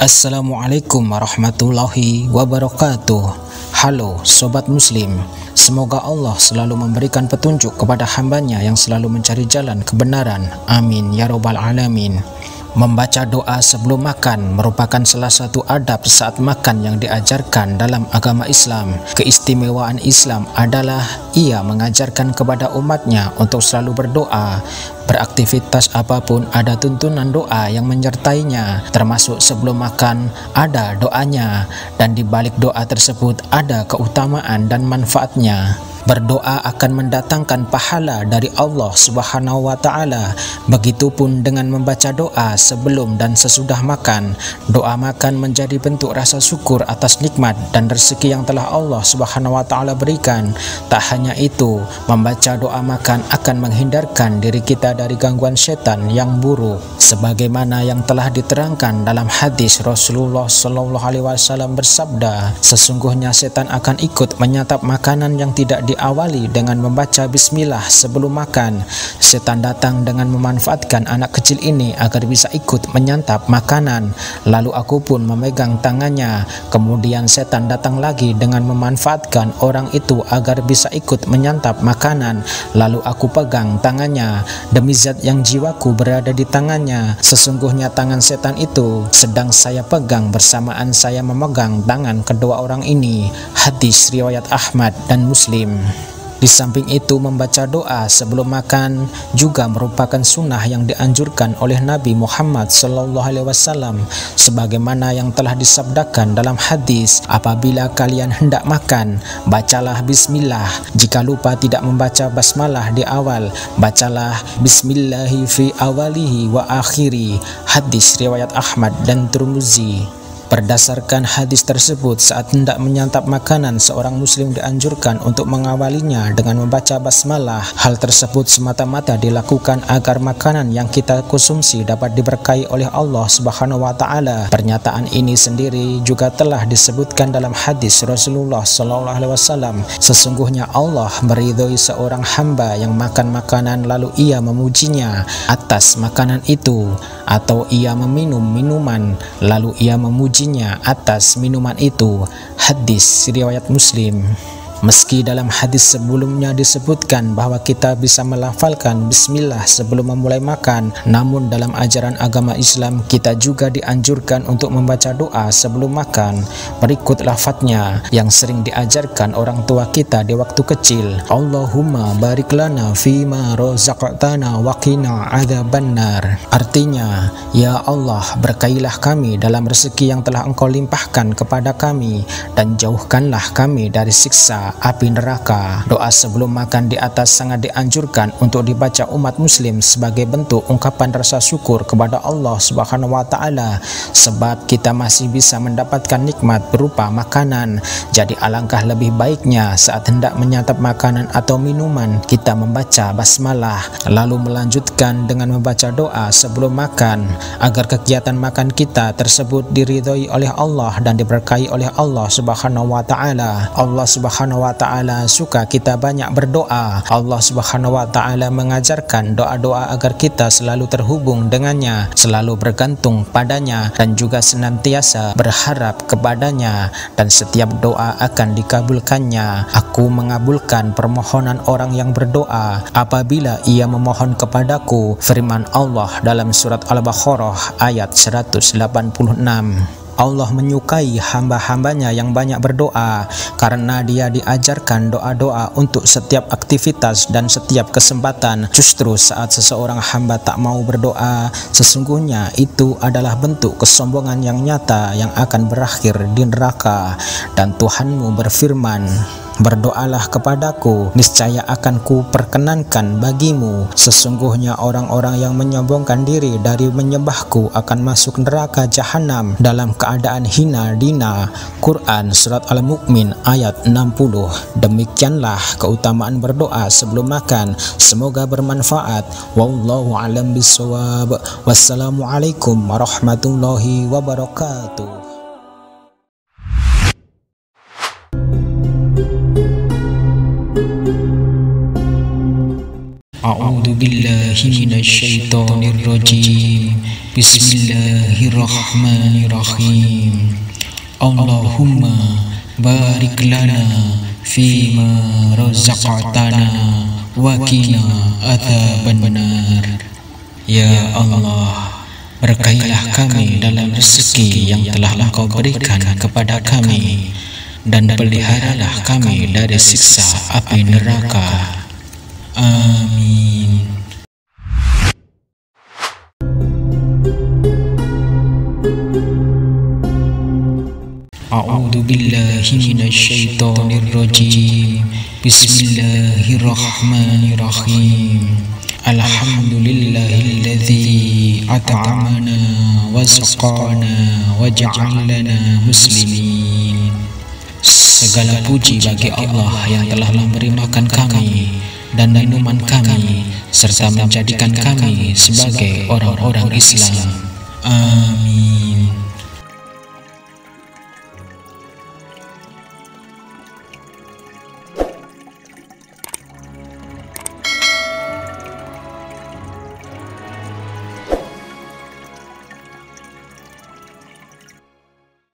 Assalamualaikum warahmatullahi wabarakatuh. Halo Sobat Muslim, semoga Allah selalu memberikan petunjuk kepada hambanya yang selalu mencari jalan kebenaran. Amin ya robbal alamin. Membaca doa sebelum makan merupakan salah satu adab saat makan yang diajarkan dalam agama Islam. Keistimewaan Islam adalah ia mengajarkan kepada umatnya untuk selalu berdoa. Beraktivitas apapun ada tuntunan doa yang menyertainya, termasuk sebelum makan ada doanya, dan di balik doa tersebut ada keutamaan dan manfaatnya. Berdoa akan mendatangkan pahala dari Allah Subhanahu wa Ta'ala. Begitupun dengan membaca doa sebelum dan sesudah makan. Doa makan menjadi bentuk rasa syukur atas nikmat dan rezeki yang telah Allah Subhanahu wa Ta'ala berikan. Tak hanya itu, membaca doa makan akan menghindarkan diri kita dari gangguan setan yang buruk, sebagaimana yang telah diterangkan dalam hadis Rasulullah SAW bersabda, sesungguhnya setan akan ikut menyantap makanan yang tidak diawali dengan membaca bismillah sebelum makan. Setan datang dengan memanfaatkan anak kecil ini agar bisa ikut menyantap makanan. Lalu aku pun memegang tangannya. Kemudian setan datang lagi dengan memanfaatkan orang itu agar bisa ikut menyantap makanan. Lalu aku pegang tangannya. Demi zat yang jiwaku berada di tangannya, sesungguhnya tangan setan itu sedang saya pegang bersamaan saya memegang tangan kedua orang ini. Hadis riwayat Ahmad dan Muslim. Di samping itu, membaca doa sebelum makan juga merupakan sunnah yang dianjurkan oleh Nabi Muhammad SAW, sebagaimana yang telah disabdakan dalam hadis, apabila kalian hendak makan, bacalah bismillah. Jika lupa tidak membaca basmalah di awal, bacalah bismillahi fi awalihi wa akhiri. Hadis riwayat Ahmad dan Tirmizi. Berdasarkan hadis tersebut, saat hendak menyantap makanan, seorang muslim dianjurkan untuk mengawalinya dengan membaca basmalah. Hal tersebut semata-mata dilakukan agar makanan yang kita konsumsi dapat diberkahi oleh Allah Subhanahu wa Ta'ala. Pernyataan ini sendiri juga telah disebutkan dalam hadis Rasulullah SAW, sesungguhnya Allah meridhoi seorang hamba yang makan makanan lalu ia memujinya atas makanan itu, atau ia meminum minuman lalu ia memujinya atas minuman itu. Hadis riwayat Muslim. Meski dalam hadis sebelumnya disebutkan bahwa kita bisa melafalkan bismillah sebelum memulai makan, namun dalam ajaran agama Islam kita juga dianjurkan untuk membaca doa sebelum makan. Berikut lafadznya yang sering diajarkan orang tua kita di waktu kecil. Allahumma barik lana fima razaqtana wa qina adzabannar. Artinya, ya Allah, berkailah kami dalam rezeki yang telah Engkau limpahkan kepada kami dan jauhkanlah kami dari siksa api neraka. Doa sebelum makan di atas sangat dianjurkan untuk dibaca umat muslim sebagai bentuk ungkapan rasa syukur kepada Allah Subhanahu wa Ta'ala, sebab kita masih bisa mendapatkan nikmat berupa makanan. Jadi alangkah lebih baiknya saat hendak menyantap makanan atau minuman, kita membaca basmalah lalu melanjutkan dengan membaca doa sebelum makan, agar kegiatan makan kita tersebut diridhoi oleh Allah dan diberkahi oleh Allah Subhanahu wa Ta'ala. Allah Subhanahu wa Ta'ala suka kita banyak berdoa. Allah Subhanahu wa Ta'ala mengajarkan doa-doa agar kita selalu terhubung dengannya, selalu bergantung padanya, dan juga senantiasa berharap kepadanya, dan setiap doa akan dikabulkannya. Aku mengabulkan permohonan orang yang berdoa apabila ia memohon kepadaku. Firman Allah dalam surat Al-Baqarah ayat 186. Allah menyukai hamba-hambanya yang banyak berdoa, karena dia diajarkan doa-doa untuk setiap aktivitas dan setiap kesempatan. Justru saat seseorang hamba tak mau berdoa, sesungguhnya itu adalah bentuk kesombongan yang nyata yang akan berakhir di neraka. Dan Tuhanmu berfirman, berdoalah kepadaku, niscaya akan ku perkenankan bagimu. Sesungguhnya orang-orang yang menyombongkan diri dari menyembahku akan masuk neraka jahanam dalam keadaan hina dina. Quran Surat Al-Mu'min ayat 60. Demikianlah keutamaan berdoa sebelum makan. Semoga bermanfaat. Wallahu a'lam bishawab. Wassalamualaikum warahmatullahi wabarakatuh. A'udzu billahi minasyaitonir rajim. Bismillahirrahmanirrahim. Allahumma barik lana fima razaqtana wa qina adzabannar. Ya Allah, berkailah kami dalam rezeki yang telah Engkau berikan kepada kami, dan peliharalah kami dari siksa api neraka. Amin. A'udzu billahi minasyaitonir rajim. Bismillahirrahmanirrahim. Alhamdulillahilladzi at'amana wa saqana wa ja'alana muslimin. Segala puji bagi Allah yang telah memberi makan kami dan minuman kami, serta menjadikan kami sebagai orang-orang Islam. Amin.